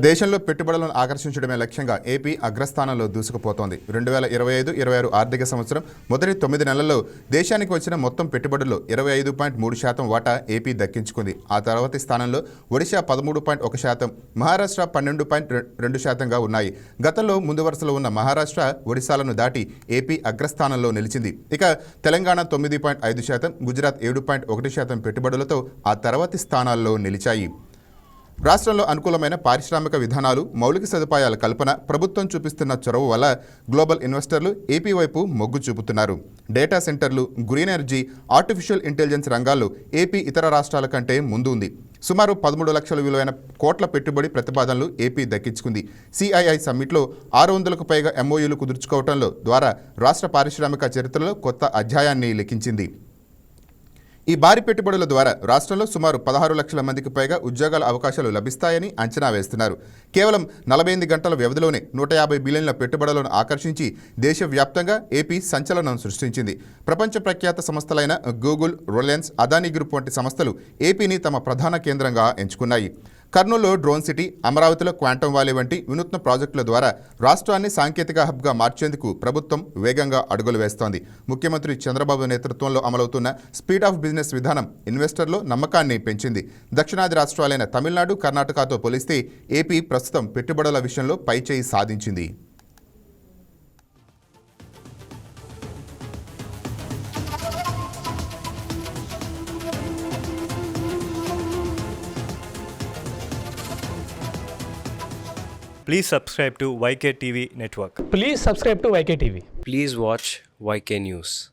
దేశంలో పెట్టుబడులను ఆకర్షించడమే లక్ష్యంగా ఏపీ అగ్రస్థానంలో దూసుకుపోతోంది. 2025-26 ఆర్థిక సంవత్సరం మొదటి 9 నెలల్లో దేశానికి వచ్చిన మొత్తం పెట్టుబడుల్లో 25.3% వాటా ఏపీ దక్కించుకుంది. ఆ తర్వాతి స్థానంలో ఒడిశా 13.1%, మహారాష్ట్ర 12.2%గా ఉన్నాయి. గతంలో ముందు వరుసలో ఉన్న మహారాష్ట్ర, ఒడిశాలను దాటి ఏపీ అగ్రస్థానంలో నిలిచింది. ఇక తెలంగాణ 9.5%, గుజరాత్ 7.1% పెట్టుబడులతో ఆ తర్వాతి స్థానాల్లో నిలిచాయి. రాష్ట్రంలో అనుకూలమైన పారిశ్రామిక విధానాలు, మౌలిక సదుపాయాల కల్పన, ప్రభుత్వం చూపిస్తున్న చొరవ వల్ల గ్లోబల్ ఇన్వెస్టర్లు ఏపీ వైపు మొగ్గు చూపుతున్నారు. డేటా సెంటర్లు, గ్రీన్ ఎనర్జీ, ఆర్టిఫిషియల్ ఇంటెలిజెన్స్ రంగాల్లో ఏపీ ఇతర రాష్ట్రాల కంటే ముందు ఉంది. సుమారు 13 లక్షల విలువైన కోట్ల పెట్టుబడి ప్రతిపాదనలు ఏపీ దక్కించుకుంది. సిఐఐ సమ్మిట్లో 600కు పైగా ఎంఓయూలు కుదుర్చుకోవడంలో ద్వారా రాష్ట్ర పారిశ్రామిక చరిత్రలో కొత్త అధ్యాయాన్ని లిఖించింది. ఈ భారీ పెట్టుబడుల ద్వారా రాష్ట్రంలో సుమారు 16 లక్షల మందికి పైగా ఉద్యోగాల అవకాశాలు లభిస్తాయని అంచనా వేస్తున్నారు. కేవలం 48 గంటల వ్యవధిలోనే 150 బిలియన్ల పెట్టుబడులను ఆకర్షించి దేశవ్యాప్తంగా ఏపీ సంచలనం సృష్టించింది. ప్రపంచ ప్రఖ్యాత సంస్థలైన గూగుల్, రిలయన్స్, అదానీ గ్రూప్ వంటి సంస్థలు ఏపీని తమ ప్రధాన కేంద్రంగా ఎంచుకున్నాయి. కర్నూలులో డ్రోన్ సిటీ, అమరావతిలో క్వాంటమ్ వ్యాలీ వంటి వినూత్న ప్రాజెక్టుల ద్వారా రాష్ట్రాన్ని సాంకేతిక హబ్గా మార్చేందుకు ప్రభుత్వం వేగంగా అడుగులు వేస్తోంది. ముఖ్యమంత్రి చంద్రబాబు నేతృత్వంలో అమలవుతున్న స్పీడ్ ఆఫ్ బిజినెస్ విధానం ఇన్వెస్టర్లో నమ్మకాన్ని పెంచింది. దక్షిణాది రాష్ట్రాలైన తమిళనాడు, కర్ణాటకతో పోలిస్తే ఏపీ ప్రస్తుతం పెట్టుబడుల విషయంలో పైచేయి సాధించింది. Please subscribe to YK TV Network. Please subscribe to YK TV. Please watch YK News.